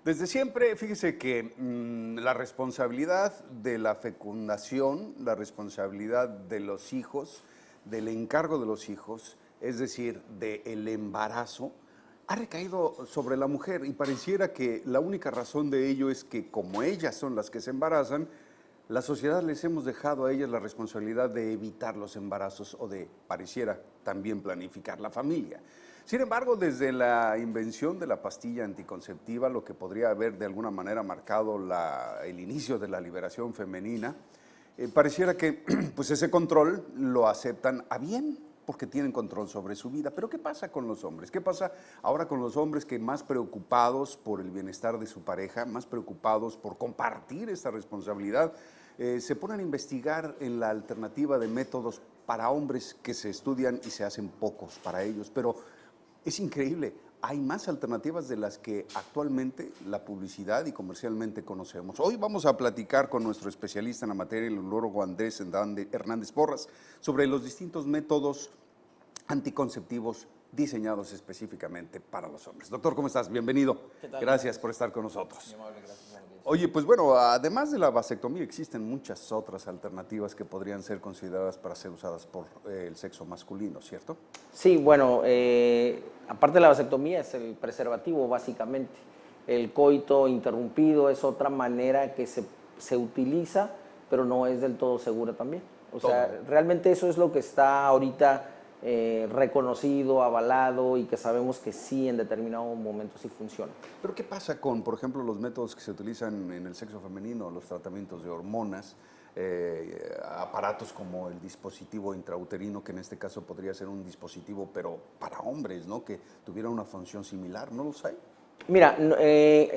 Desde siempre, fíjese que la responsabilidad de la fecundación, la responsabilidad de los hijos, del encargo de los hijos, es decir, del embarazo, ha recaído sobre la mujer y pareciera que la única razón de ello es que como ellas son las que se embarazan, la sociedad les hemos dejado a ellas la responsabilidad de evitar los embarazos o de, pareciera, también planificar la familia. Sin embargo, desde la invención de la pastilla anticonceptiva, lo que podría haber de alguna manera marcado el inicio de la liberación femenina, pareciera que pues ese control lo aceptan a bien, porque tienen control sobre su vida. Pero ¿qué pasa con los hombres? ¿Qué pasa ahora con los hombres que más preocupados por el bienestar de su pareja, más preocupados por compartir esta responsabilidad, se ponen a investigar en la alternativa de métodos para hombres que se estudian y se hacen pocos para ellos? Pero es increíble, hay más alternativas de las que actualmente la publicidad y comercialmente conocemos. Hoy vamos a platicar con nuestro especialista en la materia, el urólogo Andrés Hernández Porras, sobre los distintos métodos anticonceptivos diseñados específicamente para los hombres. Doctor, ¿cómo estás? Bienvenido. ¿Qué tal? Gracias por estar con nosotros. Muy amable, gracias. Oye, pues bueno, además de la vasectomía existen muchas otras alternativas que podrían ser consideradas para ser usadas por el sexo masculino, ¿cierto? Sí, bueno, aparte de la vasectomía es el preservativo básicamente. El coito interrumpido es otra manera que se utiliza, pero no es del todo segura también. O sea, realmente eso es lo que está ahorita reconocido, avalado y que sabemos que sí en determinado momento sí funciona. Pero ¿qué pasa con, por ejemplo, los métodos que se utilizan en el sexo femenino, los tratamientos de hormonas, aparatos como el dispositivo intrauterino, que en este caso podría ser un dispositivo, pero para hombres, ¿no? Que tuviera una función similar, ¿no los hay? Mira,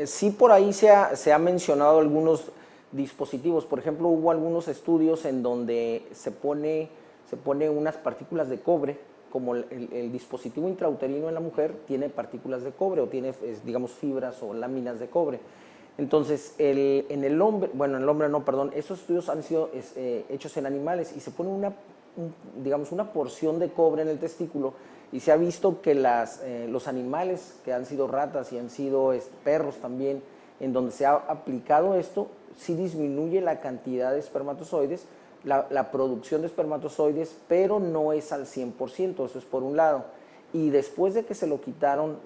sí por ahí se ha mencionado algunos dispositivos. Por ejemplo, hubo algunos estudios en donde se pone unas partículas de cobre, como el dispositivo intrauterino en la mujer tiene partículas de cobre o tiene, digamos, fibras o láminas de cobre. Entonces, en el hombre no, perdón, esos estudios han sido hechos en animales y se pone digamos, una porción de cobre en el testículo y se ha visto que los animales que han sido ratas y han sido perros también, en donde se ha aplicado esto, sí disminuye la cantidad de espermatozoides, la producción de espermatozoides, pero no es al 100%, eso es por un lado. Y después de que se lo quitaron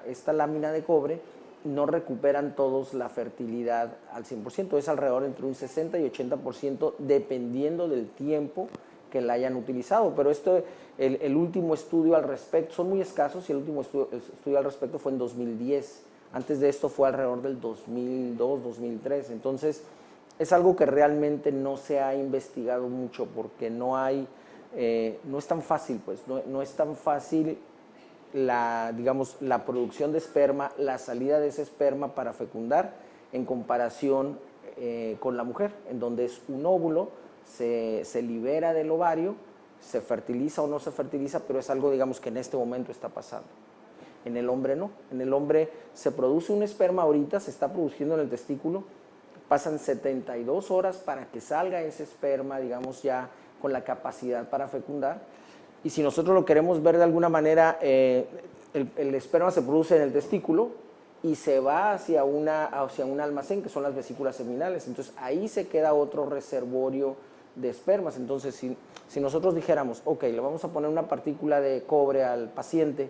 esta lámina de cobre, no recuperan todos la fertilidad al 100%, es alrededor entre un 60 y 80% dependiendo del tiempo que la hayan utilizado. Pero el último estudio al respecto, son muy escasos y el último estudio al respecto fue en 2010. Antes de esto fue alrededor del 2002, 2003. Entonces, es algo que realmente no se ha investigado mucho porque no es tan fácil, pues, no es tan fácil digamos, la producción de esperma, la salida de ese esperma para fecundar en comparación con la mujer, en donde es un óvulo, se libera del ovario, se fertiliza o no se fertiliza, pero es algo, digamos, que en este momento está pasando. En el hombre no, en el hombre se produce un esperma ahorita, se está produciendo en el testículo, pasan 72 horas para que salga ese esperma, digamos, ya con la capacidad para fecundar. Y si nosotros lo queremos ver de alguna manera, el esperma se produce en el testículo y se va hacia un almacén que son las vesículas seminales. Entonces ahí se queda otro reservorio de espermas. Entonces si nosotros dijéramos, ok, le vamos a poner una partícula de cobre al paciente,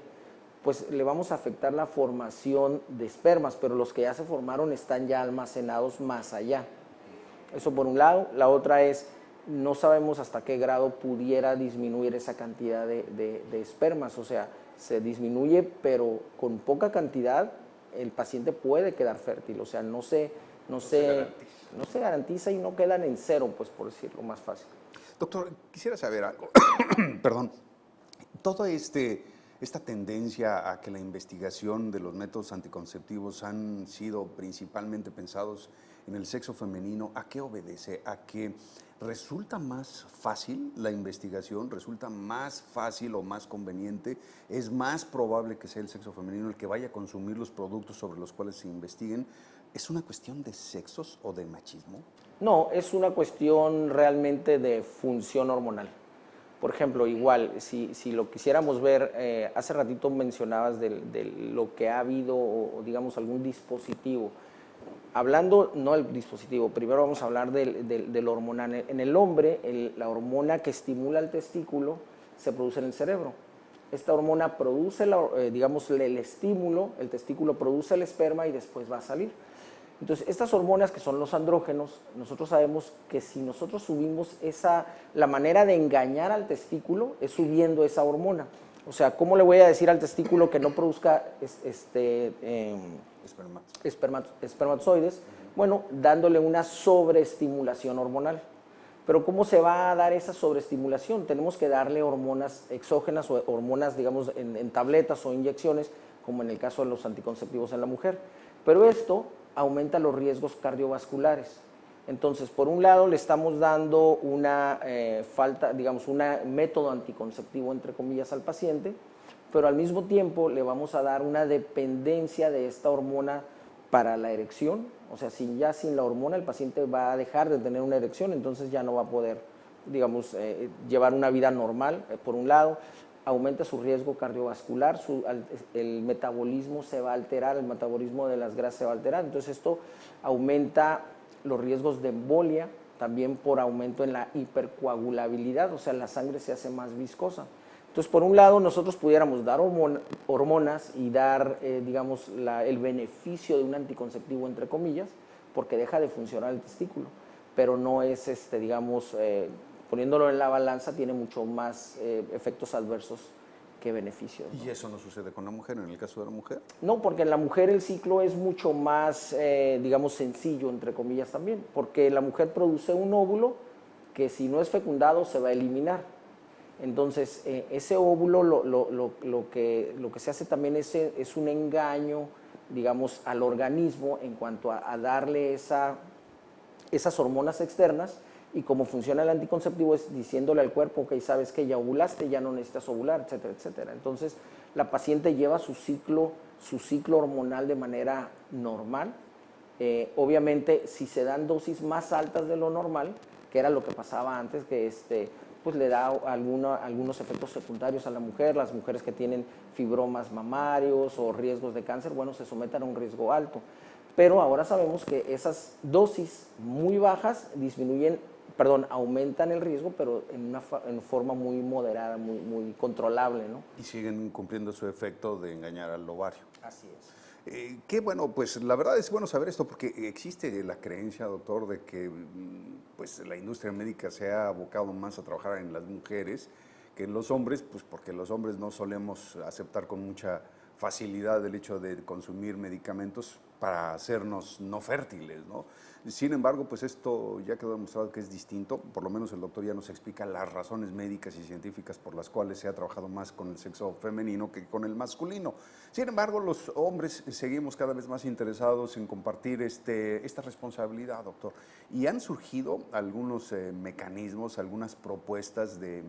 pues le vamos a afectar la formación de espermas, pero los que ya se formaron están ya almacenados más allá. Eso por un lado. La otra es, no sabemos hasta qué grado pudiera disminuir esa cantidad de espermas, o sea, se disminuye, pero con poca cantidad el paciente puede quedar fértil, o sea, no se garantiza y no quedan en cero, pues por decirlo más fácil. Doctor, quisiera saber algo. Perdón. Toda esta tendencia a que la investigación de los métodos anticonceptivos han sido principalmente pensados en el sexo femenino, ¿a qué obedece? ¿A que resulta más fácil la investigación? ¿Resulta más fácil o más conveniente? ¿Es más probable que sea el sexo femenino el que vaya a consumir los productos sobre los cuales se investiguen? ¿Es una cuestión de sexos o de machismo? No, es una cuestión realmente de función hormonal. Por ejemplo, igual, si lo quisiéramos ver, hace ratito mencionabas de lo que ha habido, o digamos algún dispositivo. Hablando, no del dispositivo, primero vamos a hablar del hormonal. En el hombre, la hormona que estimula el testículo se produce en el cerebro. Esta hormona produce, digamos, el estímulo, el testículo produce el esperma y después va a salir. Entonces, estas hormonas que son los andrógenos, nosotros sabemos que si nosotros subimos la manera de engañar al testículo es subiendo esa hormona. O sea, ¿cómo le voy a decir al testículo que no produzca espermatozoides? Bueno, dándole una sobreestimulación hormonal. Pero ¿cómo se va a dar esa sobreestimulación? Tenemos que darle hormonas exógenas o hormonas, digamos, en tabletas o inyecciones, como en el caso de los anticonceptivos en la mujer. Pero esto aumenta los riesgos cardiovasculares. Entonces, por un lado, le estamos dando una un método anticonceptivo, entre comillas, al paciente, pero al mismo tiempo le vamos a dar una dependencia de esta hormona para la erección. O sea, sin la hormona el paciente va a dejar de tener una erección, entonces ya no va a poder, digamos, llevar una vida normal, por un lado. Aumenta su riesgo cardiovascular, el metabolismo se va a alterar, el metabolismo de las grasas se va a alterar, entonces esto aumenta los riesgos de embolia, también por aumento en la hipercoagulabilidad, o sea, la sangre se hace más viscosa. Entonces, por un lado, nosotros pudiéramos dar hormonas y dar, digamos, el beneficio de un anticonceptivo, entre comillas, porque deja de funcionar el testículo, pero no es, digamos, poniéndolo en la balanza, tiene mucho más efectos adversos que beneficios, ¿no? ¿Y eso no sucede con la mujer, en el caso de la mujer? No, porque en la mujer el ciclo es mucho más, digamos, sencillo, entre comillas también, porque la mujer produce un óvulo que si no es fecundado se va a eliminar. Entonces, ese óvulo lo que se hace también es un engaño, digamos, al organismo en cuanto a darle esas hormonas externas. Y cómo funciona el anticonceptivo es diciéndole al cuerpo, ok, sabes que ya ovulaste, ya no necesitas ovular, etcétera, etcétera. Entonces, la paciente lleva su ciclo hormonal de manera normal. Obviamente, si se dan dosis más altas de lo normal, que era lo que pasaba antes, que pues le da algunos efectos secundarios a la mujer. Las mujeres que tienen fibromas mamarios o riesgos de cáncer, bueno, se someten a un riesgo alto. Pero ahora sabemos que esas dosis muy bajas aumentan el riesgo, pero en forma muy moderada, muy controlable, ¿no? Y siguen cumpliendo su efecto de engañar al ovario. Así es. Qué bueno, pues la verdad es bueno saber esto, porque existe la creencia, doctor, de que pues, la industria médica se ha abocado más a trabajar en las mujeres que en los hombres, pues porque los hombres no solemos aceptar con mucha facilidad el hecho de consumir medicamentos para hacernos no fértiles, ¿no? Sin embargo, pues esto ya quedó demostrado que es distinto, por lo menos el doctor ya nos explica las razones médicas y científicas por las cuales se ha trabajado más con el sexo femenino que con el masculino. Sin embargo, los hombres seguimos cada vez más interesados en compartir esta responsabilidad, doctor. Y han surgido algunos mecanismos, algunas propuestas de,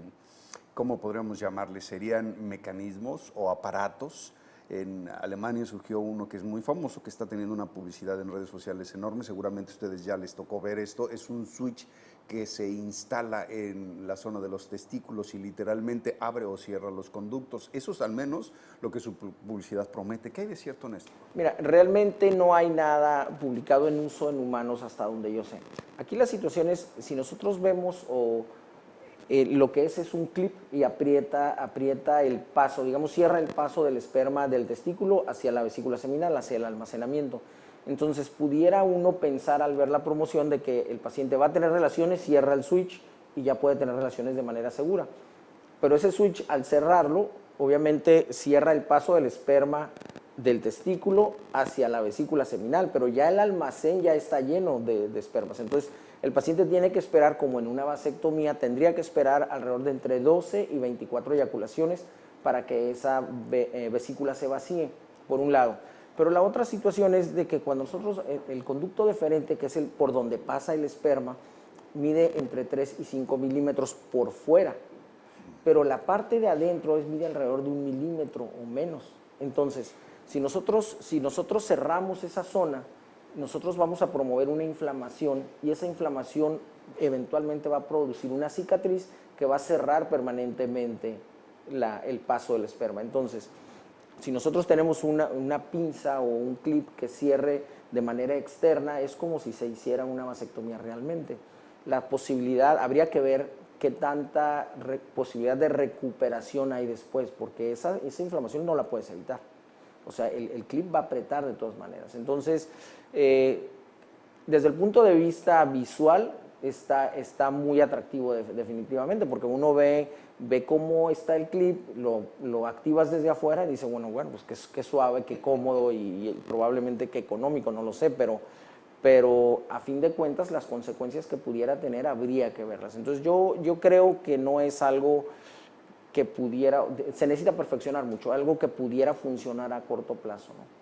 ¿cómo podríamos llamarles? ¿Serían mecanismos o aparatos? En Alemania surgió uno que es muy famoso, que está teniendo una publicidad en redes sociales enorme. Seguramente a ustedes ya les tocó ver esto. Es un switch que se instala en la zona de los testículos y literalmente abre o cierra los conductos. Eso es al menos lo que su publicidad promete. ¿Qué hay de cierto en esto? Mira, realmente no hay nada publicado en uso en humanos hasta donde yo sé. Aquí la situación es, si nosotros vemos lo que es un clip y aprieta el paso, digamos, cierra el paso del esperma del testículo hacia la vesícula seminal, hacia el almacenamiento. Entonces, pudiera uno pensar al ver la promoción de que el paciente va a tener relaciones, cierra el switch y ya puede tener relaciones de manera segura. Pero ese switch, al cerrarlo, obviamente cierra el paso del esperma del testículo hacia la vesícula seminal, pero ya el almacén ya está lleno de espermas. Entonces, el paciente tiene que esperar, como en una vasectomía, tendría que esperar alrededor de entre 12 y 24 eyaculaciones para que esa vesícula se vacíe, por un lado. Pero la otra situación es de que cuando nosotros, el conducto deferente, que es por donde pasa el esperma, mide entre 3 y 5 milímetros por fuera, pero la parte de adentro mide alrededor de 1 milímetro o menos. Entonces, si nosotros cerramos esa zona, nosotros vamos a promover una inflamación y esa inflamación eventualmente va a producir una cicatriz que va a cerrar permanentemente el paso del esperma. Entonces, si nosotros tenemos una pinza o un clip que cierre de manera externa, es como si se hiciera una vasectomía realmente. La posibilidad, habría que ver qué tanta posibilidad de recuperación hay después, porque esa inflamación no la puedes evitar. O sea, el clip va a apretar de todas maneras. Entonces, desde el punto de vista visual, está muy atractivo definitivamente, porque uno ve cómo está el clip, lo activas desde afuera y dice, bueno, pues qué suave, qué cómodo y probablemente qué económico, no lo sé, pero a fin de cuentas las consecuencias que pudiera tener habría que verlas. Entonces yo creo que no es algo que pudiera, se necesita perfeccionar mucho, algo que pudiera funcionar a corto plazo, ¿no?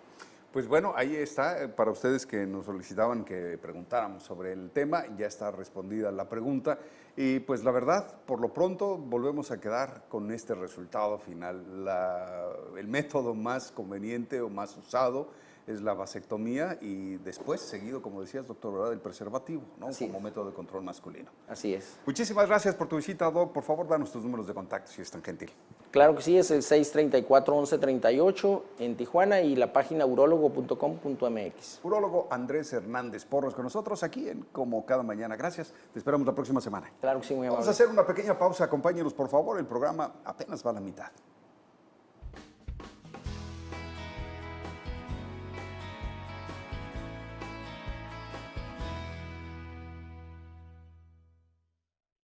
Pues bueno, ahí está, para ustedes que nos solicitaban que preguntáramos sobre el tema, ya está respondida la pregunta y pues la verdad, por lo pronto volvemos a quedar con este resultado final. El método más conveniente o más usado es la vasectomía y después seguido, como decías, doctor, ¿verdad?, del preservativo, ¿no? Así Como es. método de control masculino. Así es. Muchísimas gracias por tu visita, Doc. Por favor, danos tus números de contacto si es tan gentil. Claro que sí, es el 634-1138 en Tijuana y la página urologo.com.mx. Urólogo Andrés Hernández Porras con nosotros aquí en Como Cada Mañana. Gracias. Te esperamos la próxima semana. Claro que sí, muy amable. Vamos a hacer una pequeña pausa. Acompáñenos, por favor. El programa apenas va a la mitad.